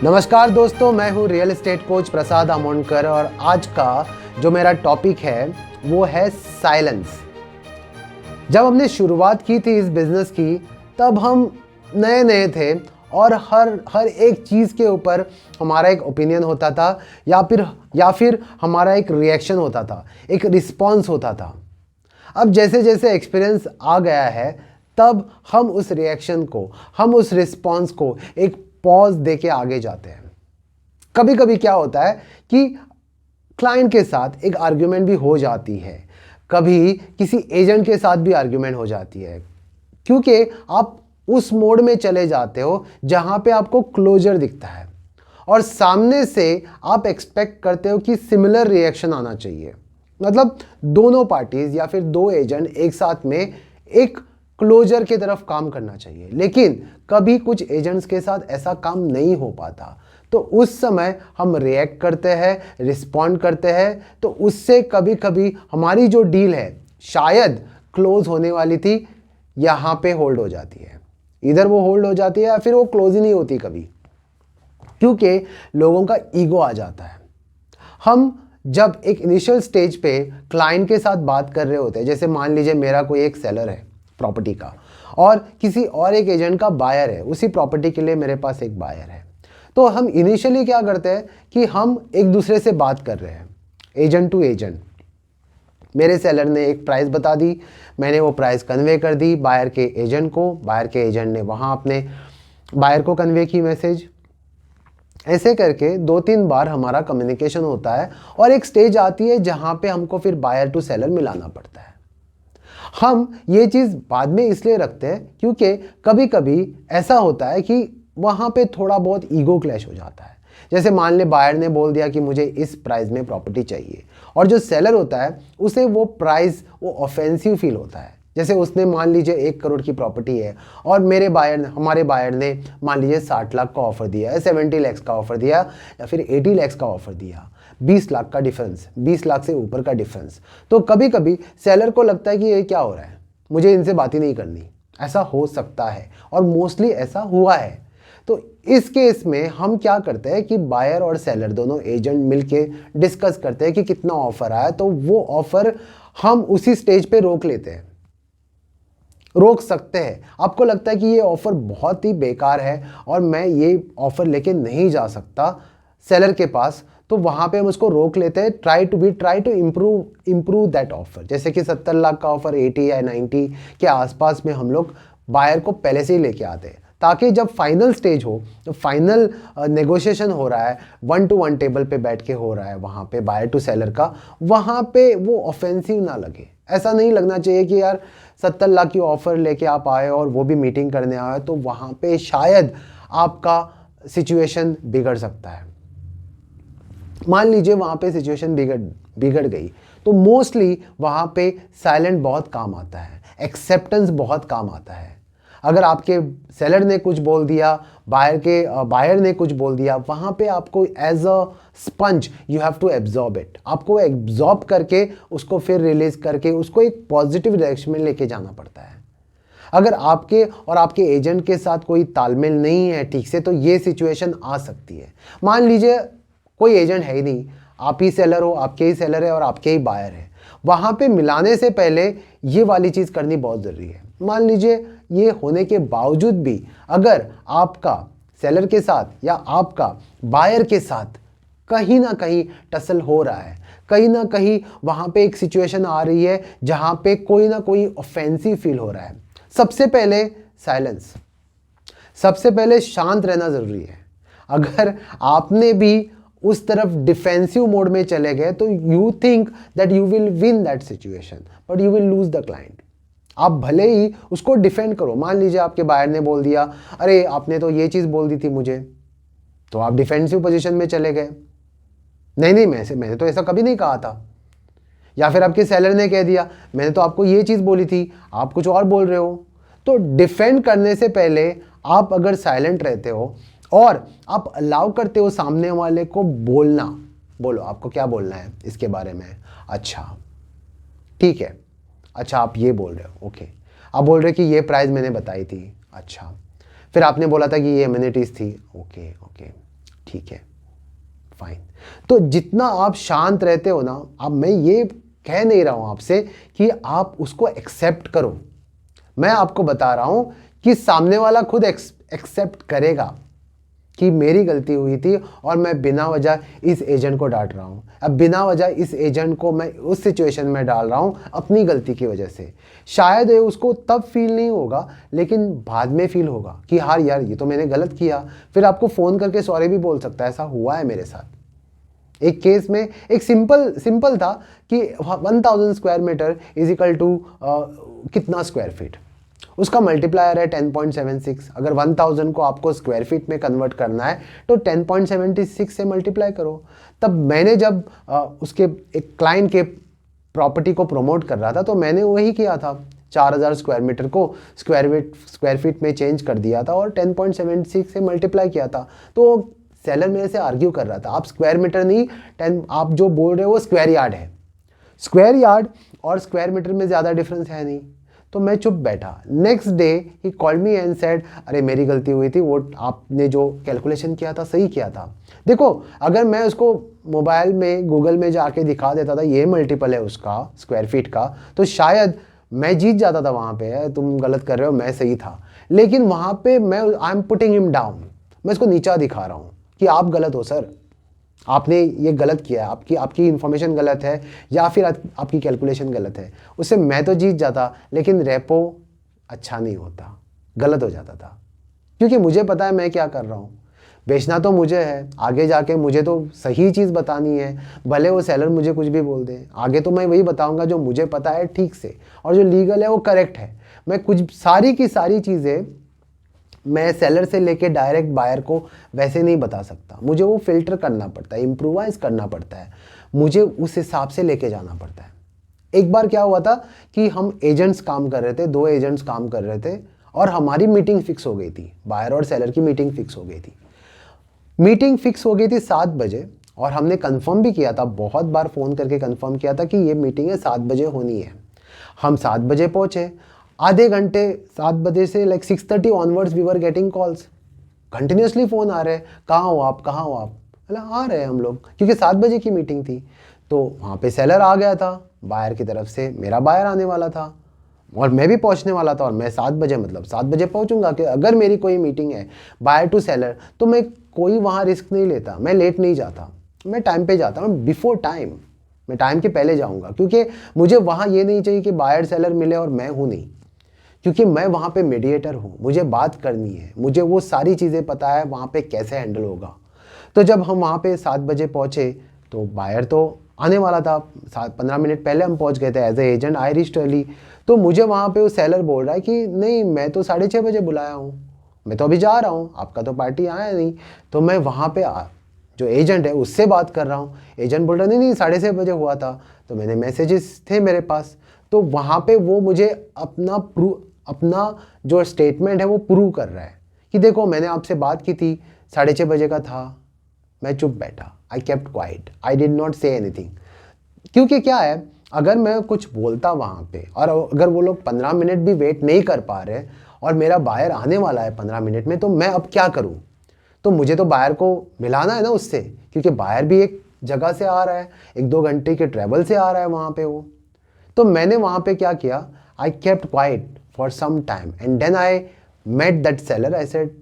नमस्कार दोस्तों, मैं हूं रियल एस्टेट कोच प्रसाद आमोणकर और आज का जो मेरा टॉपिक है वो है साइलेंस। जब हमने शुरुआत की थी इस बिज़नेस की तब हम नए नए थे और हर एक चीज़ के ऊपर हमारा एक ओपिनियन होता था या फिर हमारा एक रिएक्शन होता था, एक रिस्पॉन्स होता था। अब जैसे जैसे एक्सपीरियंस आ गया है तब हम उस रिएक्शन को, हम उस रिस्पॉन्स को एक पॉज दे के आगे जाते हैं। कभी कभी क्या होता है कि क्लाइंट के साथ एक आर्ग्यूमेंट भी हो जाती है, कभी किसी एजेंट के साथ भी आर्ग्यूमेंट हो जाती है, क्योंकि आप उस मोड में चले जाते हो जहां पे आपको क्लोजर दिखता है और सामने से आप एक्सपेक्ट करते हो कि सिमिलर रिएक्शन आना चाहिए। मतलब दोनों पार्टीज या फिर दो एजेंट एक साथ में एक क्लोजर की तरफ काम करना चाहिए, लेकिन कभी कुछ एजेंट्स के साथ ऐसा काम नहीं हो पाता। तो उस समय हम रिएक्ट करते हैं, रिस्पॉन्ड करते हैं, तो उससे कभी कभी हमारी जो डील है शायद क्लोज होने वाली थी यहाँ पे होल्ड हो जाती है। इधर वो होल्ड हो जाती है या फिर वो क्लोज ही नहीं होती कभी, क्योंकि लोगों का ईगो आ जाता है। हम जब एक इनिशियल स्टेज पे क्लाइंट के साथ बात कर रहे होते हैं, जैसे मान लीजिए मेरा कोई एक सेलर है प्रॉपर्टी का और किसी और एक एजेंट का बायर है, उसी प्रॉपर्टी के लिए मेरे पास एक बायर है, तो हम इनिशियली क्या करते हैं कि हम एक दूसरे से बात कर रहे हैं एजेंट टू एजेंट। मेरे सेलर ने एक प्राइस बता दी, मैंने वो प्राइस कन्वे कर दी बायर के एजेंट को, बायर के एजेंट ने वहाँ अपने बायर को कन्वे की मैसेज। ऐसे करके 2-3 बार हमारा कम्युनिकेशन होता है और एक स्टेज आती है जहाँ पे हमको फिर बायर टू सेलर मिलाना पड़ता है। हम ये चीज़ बाद में इसलिए रखते हैं क्योंकि कभी कभी ऐसा होता है कि वहाँ पे थोड़ा बहुत ईगो क्लैश हो जाता है। जैसे मान ले बायर ने बोल दिया कि मुझे इस प्राइस में प्रॉपर्टी चाहिए और जो सेलर होता है उसे वो प्राइस वो ऑफेंसिव फील होता है। जैसे उसने मान लीजिए 1 करोड़ की प्रॉपर्टी है और हमारे बायर ने मान लीजिए 60 लाख का ऑफर दिया है, 70 लाख का ऑफर दिया या फिर 80 लाख का ऑफर दिया, 20 लाख का डिफरेंस, 20 लाख से ऊपर का डिफरेंस। तो कभी कभी सेलर को लगता है कि ये क्या हो रहा है, मुझे इनसे बात ही नहीं करनी। ऐसा हो सकता है और मोस्टली ऐसा हुआ है। तो इस केस में हम क्या करते हैं कि बायर और सेलर दोनों एजेंट मिलके डिस्कस करते हैं कि कितना ऑफर आया, तो वो ऑफर हम उसी स्टेज पे रोक लेते हैं, रोक सकते हैं। आपको लगता है कि ये ऑफर बहुत ही बेकार है और मैं ये ऑफर लेके नहीं जा सकता सेलर के पास, तो वहां पे हम उसको रोक लेते हैं। Try to improve that offer. जैसे कि 70 लाख का ऑफर 80 या 90 के आसपास में हम लोग बायर को पहले से ही लेके आते हैं, ताकि जब फाइनल स्टेज हो, जब फाइनल नेगोशिएशन हो रहा है, 1-to-1 टेबल पे बैठ के हो रहा है वहाँ पे बायर टू सेलर का, वहाँ पे वो ऑफेंसिव ना लगे। ऐसा नहीं लगना चाहिए कि यार 70 लाख की ऑफर लेके आप आए और वो भी मीटिंग करने आए, तो वहाँ पे शायद आपका सिचुएशन बिगड़ सकता है। मान लीजिए वहाँ पे सिचुएशन बिगड़ गई, तो मोस्टली वहाँ पे साइलेंट बहुत काम आता है, एक्सेप्टेंस बहुत काम आता है। अगर आपके सेलर ने कुछ बोल दिया, बायर ने कुछ बोल दिया, वहाँ पे आपको as a sponge you have to absorb it. आपको एब्जॉर्ब करके उसको फिर रिलीज करके उसको एक पॉजिटिव डायरेक्शन में लेके जाना पड़ता है। अगर आपके और आपके एजेंट के साथ कोई तालमेल नहीं है ठीक से, तो ये सिचुएशन आ सकती है। मान लीजिए कोई एजेंट है ही नहीं, आप ही सेलर हो, आपके ही सेलर है और आपके ही बायर है, वहाँ पे मिलाने से पहले ये वाली चीज़ करनी बहुत ज़रूरी है। मान लीजिए ये होने के बावजूद भी अगर आपका सेलर के साथ या आपका बायर के साथ कहीं ना कहीं टसल हो रहा है, कहीं ना कहीं वहाँ पे एक सिचुएशन आ रही है जहाँ पे कोई ना कोई ऑफेंसिव फील हो रहा है, सबसे पहले साइलेंस, सबसे पहले शांत रहना ज़रूरी है। अगर आपने भी उस तरफ डिफेंसिव मोड में चले गए तो you think that you will win that situation but you will lose the client. आप भले ही उसको डिफेंड करो, मान लीजिए आपके बायर ने बोल दिया अरे आपने तो ये चीज़ बोल दी थी मुझे, तो आप डिफेंसिव पोजीशन में चले गए, नहीं मैंने तो ऐसा कभी नहीं कहा था। या फिर आपके सेलर ने कह दिया मैंने तो आपको ये चीज़ बोली थी, आप कुछ और बोल रहे हो। तो डिफेंड करने से पहले आप अगर साइलेंट रहते हो और आप अलाउ करते हो सामने वाले को बोलना, बोलो आपको क्या बोलना है इसके बारे में, अच्छा ठीक है, अच्छा आप ये बोल रहे हो, ओके, आप बोल रहे हो कि ये प्राइस मैंने बताई थी, अच्छा, फिर आपने बोला था कि ये एमिनिटीज़ थी, ओके ओके, ठीक है, फाइन। तो जितना आप शांत रहते हो ना, अब मैं ये कह नहीं रहा हूं आपसे कि आप उसको एक्सेप्ट करो, मैं आपको बता रहा हूं कि सामने वाला खुद एक्सेप्ट करेगा कि मेरी गलती हुई थी और मैं बिना वजह इस एजेंट को डांट रहा हूं, अब बिना वजह इस एजेंट को मैं उस सिचुएशन में डाल रहा हूं अपनी गलती की वजह से। शायद ये उसको तब फील नहीं होगा, लेकिन बाद में फील होगा कि हाँ यार ये तो मैंने गलत किया, फिर आपको फ़ोन करके सॉरी भी बोल सकता है। ऐसा हुआ है मेरे साथ। एक केस में एक सिंपल था कि 1000 square metre is equal to कितना स्क्वायर फीट, उसका मल्टीप्लायर है 10.76। अगर 1000 को आपको स्क्वायर फीट में कन्वर्ट करना है तो 10.76 से मल्टीप्लाई करो। तब मैंने जब उसके एक क्लाइंट के प्रॉपर्टी को प्रमोट कर रहा था तो मैंने वही किया था, 4000 स्क्वायर मीटर को स्क्वायर फीट में चेंज कर दिया था और 10.76 से मल्टीप्लाई किया था। तो सेलर मेरे से आर्ग्यू कर रहा था, आप स्क्वायर मीटर नहीं, आप जो बोल रहे हो वो स्क्वायर यार्ड है। स्क्वायर यार्ड और स्क्वायर मीटर में ज़्यादा डिफरेंस है नहीं। तो मैं चुप बैठा। Next day he called me and said, अरे मेरी गलती हुई थी, वो आपने जो कैलकुलेशन किया था सही किया था। देखो, अगर मैं उसको मोबाइल में गूगल में जाके दिखा देता था ये मल्टीपल है उसका स्क्वायर फीट का, तो शायद मैं जीत जाता था वहाँ पे, तुम गलत कर रहे हो मैं सही था। लेकिन वहाँ पे मैं I am putting him down, मैं इसको नीचा दिखा रहा हूँ कि आप गलत हो सर, आपने ये गलत किया है, आपकी इन्फॉर्मेशन गलत है या फिर आपकी कैलकुलेशन गलत है। उससे मैं तो जीत जाता, लेकिन रेपो अच्छा नहीं होता, गलत हो जाता था, क्योंकि मुझे पता है मैं क्या कर रहा हूँ। बेचना तो मुझे है, आगे जाके मुझे तो सही चीज़ बतानी है, भले वो सेलर मुझे कुछ भी बोल दे, आगे तो मैं वही बताऊँगा जो मुझे पता है ठीक से, और जो लीगल है वो करेक्ट है। मैं कुछ सारी की सारी चीज़ें मैं सेलर से लेके डायरेक्ट बायर को वैसे नहीं बता सकता, मुझे वो फिल्टर करना पड़ता है, इम्प्रोवाइज़ करना पड़ता है, मुझे उस हिसाब से लेके जाना पड़ता है। एक बार क्या हुआ था कि हम एजेंट्स काम कर रहे थे, 2 एजेंट्स काम कर रहे थे और हमारी मीटिंग फिक्स हो गई थी, बायर और सेलर की मीटिंग फिक्स हो गई थी। मीटिंग फिक्स हो गई थी 7 बजे और हमने कंफर्म भी किया था, बहुत बार फ़ोन करके कंफर्म किया था कि ये मीटिंग है 7 बजे होनी है। हम 7 बजे पहुँचे, आधे घंटे 7 बजे से like 6:30 onwards we were getting calls, continuously phone आ रहे हैं, कहाँ हो आप, कहाँ हो आप। मतलब आ रहे हैं हम लोग, क्योंकि 7 बजे की मीटिंग थी। तो वहाँ पे सेलर आ गया था बायर की तरफ से, मेरा बायर आने वाला था और मैं भी पहुँचने वाला था, और मैं 7 बजे मतलब 7 बजे पहुँचूंगा कि अगर मेरी कोई मीटिंग है बायर टू सेलर तो मैं कोई वहाँ रिस्क नहीं लेता, मैं लेट नहीं जाता, मैं टाइम पे जाता हूँ, बिफोर टाइम, मैं टाइम के पहले जाऊँगा, क्योंकि मुझे वहाँ ये नहीं चाहिए कि बायर सेलर मिले और मैं हूँ नहीं, क्योंकि मैं वहाँ पे मीडिएटर हूँ, मुझे बात करनी है, मुझे वो सारी चीज़ें पता है वहाँ पे कैसे हैंडल होगा। तो जब हम वहाँ पे 7 बजे पहुँचे तो बायर तो आने वाला था, 15 मिनट पहले हम पहुँच गए थे, as a agent I reached early. तो मुझे वहाँ पे वो सेलर बोल रहा है कि नहीं मैं तो 6:30 बजे बुलाया हूँ, मैं तो अभी जा रहा हूँ, आपका तो पार्टी आया नहीं। तो मैं वहाँ पे जो एजेंट है उससे बात कर रहा हूँ, एजेंट बोल रहा नहीं 6:30 बजे हुआ था। तो मैंने मैसेजेस थे मेरे पास, तो वहाँ पे वो मुझे अपना जो स्टेटमेंट है वो प्रूव कर रहा है कि देखो मैंने आपसे बात की थी, 6:30 बजे का था। मैं चुप बैठा, आई kept quite, I did not say anything. क्योंकि क्या है, अगर मैं कुछ बोलता वहाँ पे और अगर वो लोग 15 मिनट भी वेट नहीं कर पा रहे और मेरा बायर आने वाला है 15 मिनट में, तो मैं अब क्या करूँ। तो मुझे तो बायर को मिलाना है ना उससे, क्योंकि बायर भी एक जगह से आ रहा है, 1-2 घंटे के ट्रैवल से आ रहा है वहाँ पे वो। तो मैंने वहाँ पे क्या किया, I kept quiet for some time and then I met that seller. I said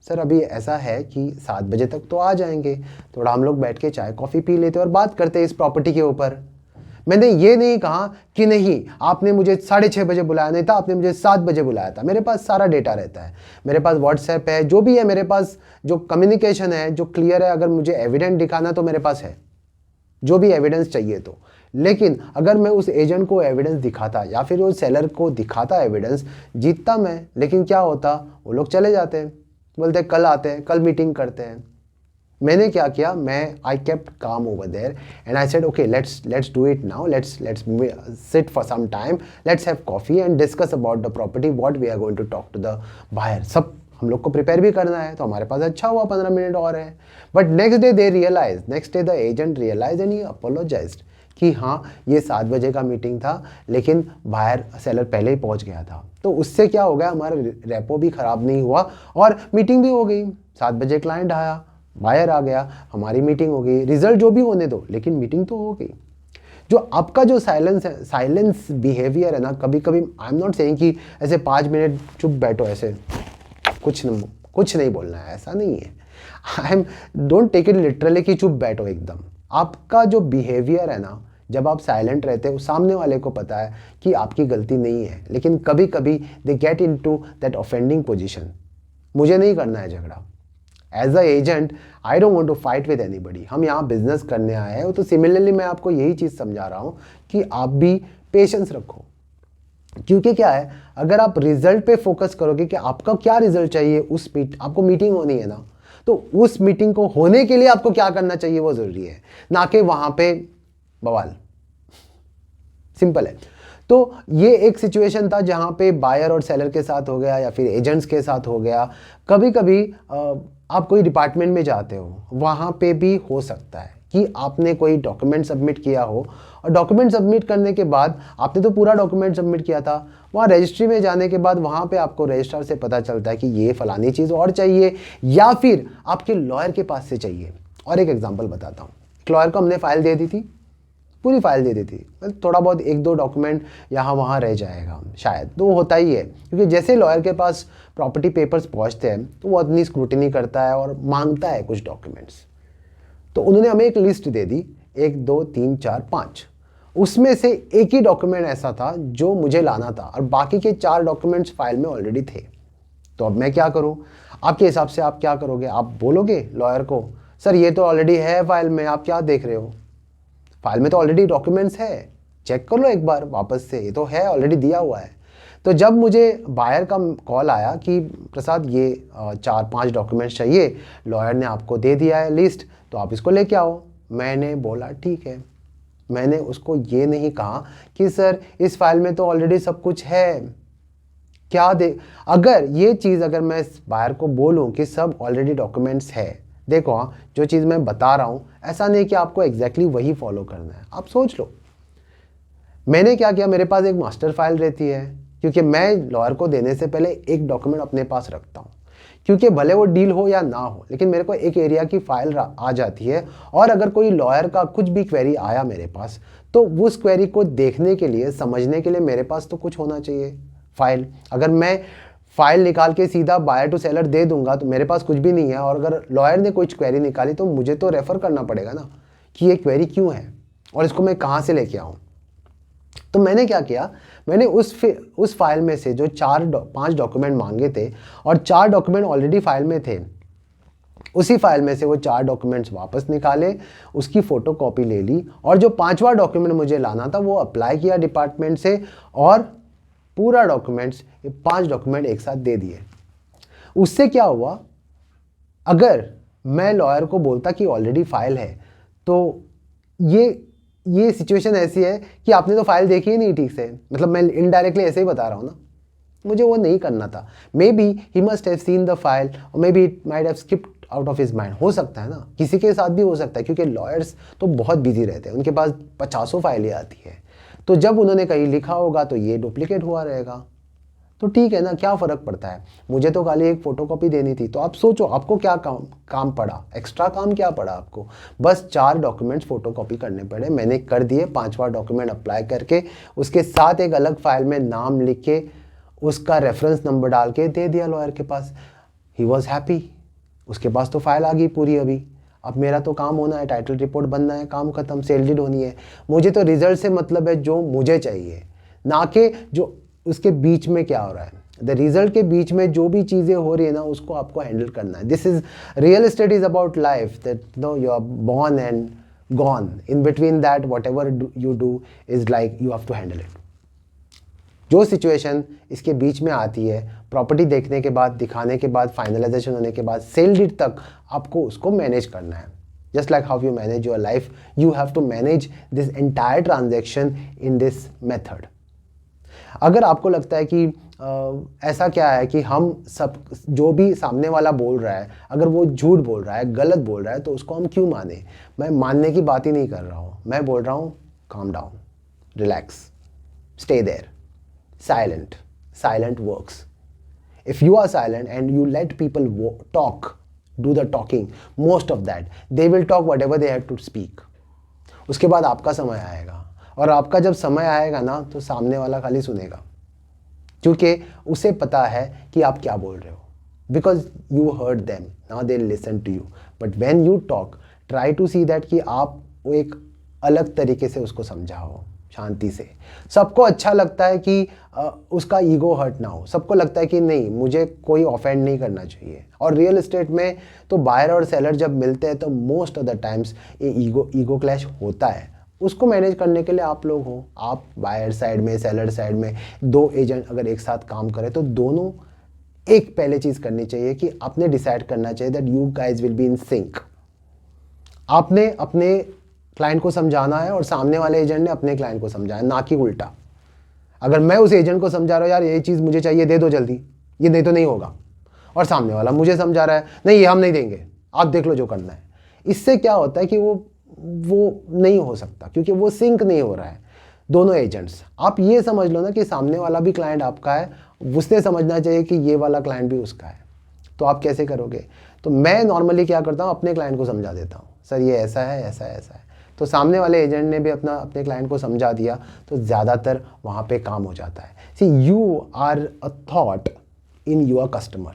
sir अभी ऐसा है कि 7 बजे तक तो आ जाएंगे, थोड़ा हम लोग बैठ के चाय कॉफ़ी पी लेते और बात करते इस प्रॉपर्टी के ऊपर। मैंने ये नहीं कहा कि नहीं आपने मुझे 6:30 बजे बुलाया नहीं था, आपने मुझे 7 बजे बुलाया था। मेरे पास सारा डेटा रहता है, मेरे पास व्हाट्सएप है, जो भी है मेरे पास, जो कम्युनिकेशन है जो क्लियर है। अगर मुझे एविडेंस दिखाना तो मेरे पास है, जो भी एविडेंस चाहिए तो। लेकिन अगर मैं उस एजेंट को एविडेंस दिखाता या फिर उस सेलर को दिखाता एविडेंस, जीतता मैं। लेकिन क्या होता, वो लोग चले जाते, बोलते कल आते हैं, कल मीटिंग करते हैं। मैंने क्या किया, मैं I kept calm over there and I said okay let's do it now, let's sit for some time, let's have coffee and discuss about the property, what we are going to talk to the buyer. सब हम लोग को prepare भी करना है, तो हमारे पास अच्छा हुआ 15 मिनट और है। But next day the agent realise and he apologised कि हाँ ये 7 बजे का मीटिंग था, लेकिन बायर सेलर पहले ही पहुंच गया था। तो उससे क्या हो गया, हमारा रेपो भी ख़राब नहीं हुआ और मीटिंग भी हो गई। 7 बजे क्लाइंट आया, बायर आ गया, हमारी मीटिंग हो गई, रिजल्ट जो भी होने दो, लेकिन मीटिंग तो हो गई। जो आपका जो साइलेंस है, साइलेंस बिहेवियर है ना, कभी कभी आई एम नॉट सेइंग कि ऐसे 5 मिनट चुप बैठो, ऐसे कुछ नहीं बोलना है, ऐसा नहीं है। I am don't take it literally कि चुप बैठो एकदम। आपका जो बिहेवियर है ना, जब आप साइलेंट रहते हो, सामने वाले को पता है कि आपकी गलती नहीं है, लेकिन कभी कभी they get in to that offending position. मुझे नहीं करना है झगड़ा। As a agent I don't want to fight with anybody. हम यहाँ बिजनेस करने आए हैं, तो सिमिलरली मैं आपको यही चीज़ समझा रहा हूँ कि आप भी पेशेंस रखो। क्योंकि क्या है, अगर आप रिजल्ट पे फोकस करोगे कि आपका क्या रिजल्ट चाहिए, आपको मीटिंग होनी है ना, तो उस मीटिंग को होने के लिए आपको क्या करना चाहिए वो ज़रूरी है, ना कि वहाँ पे बवाल। सिंपल है। तो ये एक सिचुएशन था जहाँ पे बायर और सेलर के साथ हो गया, या फिर एजेंट्स के साथ हो गया। कभी कभी आप कोई डिपार्टमेंट में जाते हो, वहाँ पे भी हो सकता है कि आपने कोई डॉक्यूमेंट सबमिट किया हो, और डॉक्यूमेंट सबमिट करने के बाद आपने तो पूरा डॉक्यूमेंट सबमिट किया था, वहाँ रजिस्ट्री में जाने के बाद वहाँ पे आपको रजिस्ट्रार से पता चलता है कि ये फलानी चीज़ और चाहिए, या फिर आपके लॉयर के पास से चाहिए। और एक एग्जांपल बताता हूँ। लॉयर को हमने फाइल दे दी थी, पूरी फाइल दे दी थी, थोड़ा बहुत 1-2 डॉक्यूमेंट यहाँ वहाँ रह जाएगा शायद, तो होता ही है, क्योंकि जैसे लॉयर के पास प्रॉपर्टी पेपर्स पहुँचते हैं तो वो अपनी स्क्रूटिनी करता है और मांगता है कुछ डॉक्यूमेंट्स। तो उन्होंने हमें एक लिस्ट दे दी, 1 2 3 4 5। उसमें से एक ही डॉक्यूमेंट ऐसा था जो मुझे लाना था, और बाकी के 4 डॉक्यूमेंट्स फाइल में ऑलरेडी थे। तो अब मैं क्या करूँ? आपके हिसाब से आप क्या करोगे? आप बोलोगे लॉयर को, सर ये तो ऑलरेडी है फाइल में, आप क्या देख रहे हो? फाइल में तो ऑलरेडी डॉक्यूमेंट्स है, चेक कर लो एक बार वापस से, ये तो है, ऑलरेडी दिया हुआ है। तो जब मुझे बायर का कॉल आया कि प्रसाद ये 4-5 डॉक्यूमेंट्स चाहिए, लॉयर ने आपको दे दिया है लिस्ट, तो आप इसको लेके आओ। मैंने बोला ठीक है। मैंने उसको ये नहीं कहा कि सर इस फाइल में तो ऑलरेडी सब कुछ है, क्या दे। अगर ये चीज़ अगर मैं बायर को बोलूँ कि सब ऑलरेडी डॉक्यूमेंट्स है, देखो हाँ, जो चीज़ मैं बता रहा हूँ ऐसा नहीं कि आपको एग्जैक्टली वही फॉलो करना है, आप सोच लो। मैंने क्या किया, मेरे पास एक मास्टर फाइल रहती है, क्योंकि मैं लॉयर को देने से पहले एक डॉक्यूमेंट अपने पास रखता हूँ, क्योंकि भले वो डील हो या ना हो, लेकिन मेरे को एक एरिया की फाइल आ जाती है। और अगर कोई लॉयर का कुछ भी क्वेरी आया मेरे पास, तो उस क्वेरी को देखने के लिए, समझने के लिए मेरे पास तो कुछ होना चाहिए फाइल। अगर मैं फाइल निकाल के सीधा बायर टू सेलर दे दूंगा तो मेरे पास कुछ भी नहीं है, और अगर लॉयर ने कुछ क्वेरी निकाली तो मुझे तो रेफर करना पड़ेगा ना कि ये क्वेरी क्यों है और इसको मैं कहाँ से लेके आऊँ। तो मैंने क्या किया, मैंने उस फाइल में से जो 4-5 डॉक्यूमेंट मांगे थे, और 4 डॉक्यूमेंट ऑलरेडी फाइल में थे, उसी फाइल में से वो 4 डॉक्यूमेंट्स वापस निकाले, उसकी फ़ोटो कॉपी ले ली, और जो 5वां डॉक्यूमेंट मुझे लाना था वो अप्लाई किया डिपार्टमेंट से, और पूरा डॉक्यूमेंट्स, ये 5 डॉक्यूमेंट एक साथ दे दिए। उससे क्या हुआ, अगर मैं लॉयर को बोलता कि ऑलरेडी फाइल है, तो ये सिचुएशन ऐसी है कि आपने तो फाइल देखी ही नहीं ठीक से, मतलब मैं इनडायरेक्टली ऐसे ही बता रहा हूँ ना, मुझे वो नहीं करना था। Maybe he must have seen the file, और maybe it might have skipped out of his mind. हो सकता है ना, किसी के साथ भी हो सकता है, क्योंकि लॉयर्स तो बहुत बिजी रहते हैं, उनके पास 50 फाइलें आती है। तो जब उन्होंने कहीं लिखा होगा तो ये डुप्लीकेट हुआ रहेगा, तो ठीक है ना, क्या फ़र्क पड़ता है। मुझे तो खाली एक फ़ोटोकॉपी देनी थी। तो आप सोचो आपको क्या काम पड़ा, एक्स्ट्रा काम क्या पड़ा आपको, बस 4 डॉक्यूमेंट्स फ़ोटोकॉपी करने पड़े। मैंने कर दिए, 5वां डॉक्यूमेंट अप्लाई करके उसके साथ एक अलग फाइल में नाम लिख के उसका रेफरेंस नंबर डाल के दे दिया लॉयर के पास। ही वॉज हैप्पी, उसके पास तो फाइल आ गई पूरी। अभी अब मेरा तो काम होना है, टाइटल रिपोर्ट बनना है, काम खत्म, सेल डीड होनी है। मुझे तो रिजल्ट से मतलब है, जो मुझे चाहिए, ना कि जो उसके बीच में क्या हो रहा है। द रिजल्ट के बीच में जो भी चीज़ें हो रही है ना, उसको आपको हैंडल करना है। This is real estate is about life, that know you are born and gone, in between that whatever you do is like you have to handle it. जो सिचुएशन इसके बीच में आती है, प्रॉपर्टी देखने के बाद, दिखाने के बाद, फाइनलाइजेशन होने के बाद, सेल डीड तक, आपको उसको मैनेज करना है। Just like how you manage your life, you have to manage this entire transaction in this method. अगर आपको लगता है कि ऐसा क्या है कि हम सब, जो भी सामने वाला बोल रहा है, अगर वो झूठ बोल रहा है, गलत बोल रहा है, तो उसको हम क्यों माने। मैं मानने की बात ही नहीं कर रहा हूँ, मैं बोल रहा हूँ calm down, relax, stay there, silent works. If you are silent and you let people talk, do the talking, most of that they will talk whatever they have to speak. उसके बाद आपका समय आएगा, और आपका जब समय आएगा ना तो सामने वाला खाली सुनेगा, क्योंकि उसे पता है कि आप क्या बोल रहे हो, because you heard them, now they listen to you. But when you talk, try to see that कि आप वो एक अलग तरीके से उसको समझाओ, शांति से। सबको अच्छा लगता है कि उसका ईगो हर्ट ना हो, सबको लगता है कि नहीं, मुझे कोई ऑफेंड नहीं करना चाहिए। और रियल एस्टेट में तो बायर और सेलर जब मिलते हैं तो मोस्ट ऑफ द टाइम्स ये ईगो क्लैश होता है। उसको मैनेज करने के लिए आप लोग हो, आप बायर साइड में, सेलर साइड में, दो एजेंट अगर एक साथ काम करें तो दोनों एक पहले चीज़ करनी चाहिए कि आपने डिसाइड करना चाहिए that you guys will be in sync. आपने अपने क्लाइंट को समझाना है और सामने वाले एजेंट ने अपने क्लाइंट को समझाना, ना कि उल्टा। अगर मैं उस एजेंट को समझा रहा हूँ यार ये चीज़ मुझे चाहिए, दे दो जल्दी, ये नहीं तो नहीं होगा, और सामने वाला मुझे समझा रहा है नहीं ये हम नहीं देंगे, आप देख लो जो करना है, इससे क्या होता है कि वो नहीं हो सकता, क्योंकि वो सिंक नहीं हो रहा है दोनों एजेंट्स। आप ये समझ लो ना कि सामने वाला भी क्लाइंट आपका है, उसने समझना चाहिए कि ये वाला क्लाइंट भी उसका है। तो आप कैसे करोगे? तो मैं नॉर्मली क्या करता हूँ, अपने क्लाइंट को समझा देता हूँ, सर ये ऐसा है, ऐसा है, ऐसा है। तो सामने वाले एजेंट ने भी अपने क्लाइंट को समझा दिया, तो ज़्यादातर वहाँ पे काम हो जाता है। See you are a thought in your customer.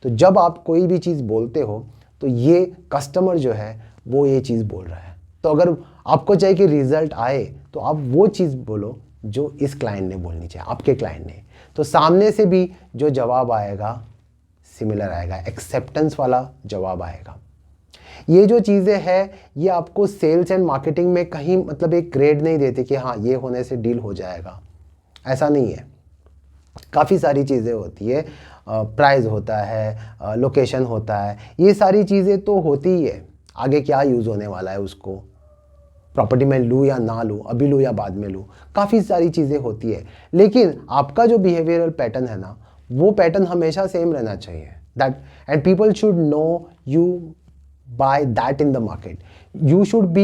तो जब आप कोई भी चीज़ बोलते हो तो ये कस्टमर जो है वो ये चीज़ बोल रहा है। तो अगर आपको चाहिए कि रिजल्ट आए तो आप वो चीज़ बोलो जो इस क्लाइंट ने बोलनी चाहिए, आपके क्लाइंट ने। तो सामने से भी जो जवाब आएगा सिमिलर आएगा, एक्सेप्टेंस वाला जवाब आएगा। ये जो चीज़ें हैं ये आपको सेल्स एंड मार्केटिंग में कहीं मतलब एक ग्रेड नहीं देते कि हाँ ये होने से डील हो जाएगा, ऐसा नहीं है। काफ़ी सारी चीज़ें होती है, प्राइस होता है, लोकेशन होता है, ये सारी चीज़ें तो होती ही है। आगे क्या यूज़ होने वाला है उसको, प्रॉपर्टी में लूँ या ना लूँ, अभी लूँ या बाद में लूँ, काफ़ी सारी चीज़ें होती है। लेकिन आपका जो बिहेवियरल पैटर्न है ना, वो पैटर्न हमेशा सेम रहना चाहिए। That and people should know you by that in the market. You should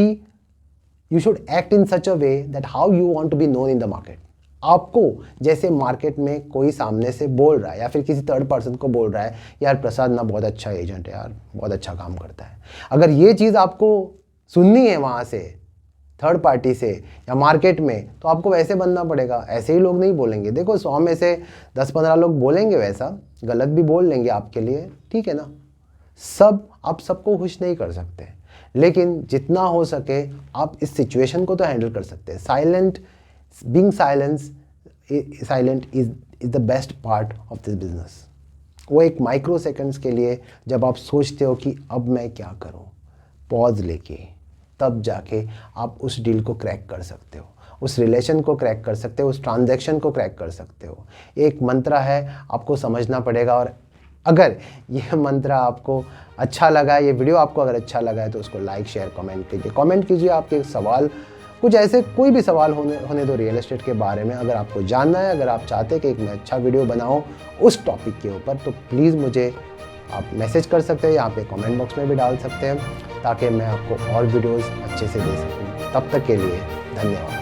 act in such a way that how you want to be known in the market. आपको जैसे market में कोई सामने से बोल रहा है या फिर किसी थर्ड पर्सन को बोल रहा है यार प्रसाद ना बहुत अच्छा एजेंट है यार, बहुत अच्छा काम करता है, अगर ये चीज़ आपको सुननी है वहाँ से थर्ड पार्टी से या मार्केट में, तो आपको वैसे बनना पड़ेगा। ऐसे ही लोग नहीं बोलेंगे। देखो 100 में से 10-15 लोग बोलेंगे, वैसा गलत भी बोल लेंगे आपके लिए, ठीक है ना। आप सबको खुश नहीं कर सकते, लेकिन जितना हो सके आप इस सिचुएशन को तो हैंडल कर सकते हैं। Being silent is the best part of this business. वो एक माइक्रो सेकंड्स के लिए जब आप सोचते हो कि अब मैं क्या करूं, पॉज लेके, तब जाके आप उस डील को क्रैक कर सकते हो, उस रिलेशन को क्रैक कर सकते हो, उस ट्रांजैक्शन को क्रैक कर सकते हो। एक मंत्र है, आपको समझना पड़ेगा। और अगर ये मंत्र आपको अच्छा लगा, ये वीडियो आपको अगर अच्छा लगा है तो उसको लाइक, शेयर, कमेंट कीजिए। आपके सवाल कुछ ऐसे कोई भी सवाल होने दो रियल एस्टेट के बारे में, अगर आपको जानना है, अगर आप चाहते हैं कि एक मैं अच्छा वीडियो बनाऊं उस टॉपिक के ऊपर, तो प्लीज़ मुझे आप मैसेज कर सकते हैं, यहाँ पे कमेंट बॉक्स में भी डाल सकते हैं, ताकि मैं आपको और वीडियोस अच्छे से दे सकूं। तब तक के लिए धन्यवाद।